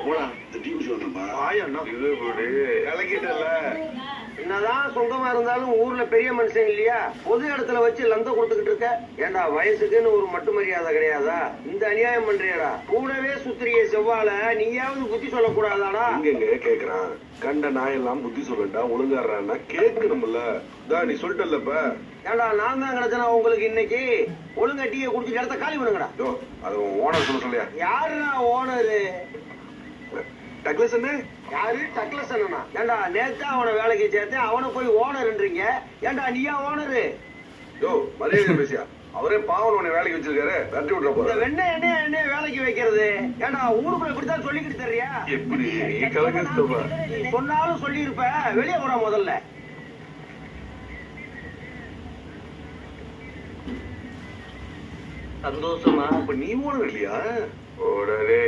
போடா இந்த டிவி சொல்லணும்பா ஆயண்ணா இது போடு கலக்கிட்டல. என்னதான் சொந்தமா இருந்தாலும் ஊர்ல பெரிய மனுஷன் இல்லையா? பொது இடத்துல வச்சு லந்த கொடுத்துக்கிட்டு இருக்க. ஏண்டா வயசுக்குன்னு ஒரு மட்டு மரியாதை கிடையாதா? இந்த அநியாயம் பண்றியடா. கூடவே சுத்திரிய செவ்வால நீயாவது புத்தி சொல்லக்கூடாதாடா? எங்க கேக்குறான் கண்ட நாயெல்லாம் புத்தி சொல்லண்டா ஒழுங்காடுறான்னா கேட்கணும்ல. நீ சொல்லிட்டல்லப்ப. ஏண்டா நான் தான் கிடைச்சனா உங்களுக்கு இன்னைக்கு? ஒழுங்கா டீயை குடிச்சு இடத்த காலி பண்ணுங்கடா. அது ஓனர் சொல்ல சொல்லியா? யாருடா ஓனரு? டக்ளஸ் என்ன? யாரு டக்ளஸ் அண்ணனா? ஏண்டா நேத்தா அவனை வேலைக்கு சேர்த்தேன், அவனை போய் ஓனர்ன்றீங்க. ஏண்டா நீயா ஓனரு? மரியாதை பேசியா? அவரே பாவன் உன்னை வேலைக்கு வச்சிருக்காரு. தட்டி விட்ற போற. இந்த வெண்ணெய் என்ன வேலைக்கு வைக்கிறது? ஏண்டா ஊருக்குள்ள இப்படித்தான் சொல்லிக்கிட்டு தர்றியா? எப்படி கலகஸ்தவா சொன்னாலும் சொல்லி இருப்ப. வெளியே போற முதல்ல. சந்தோஷமா? அப்ப நீ ஓனர் இல்லையா? ஓடரே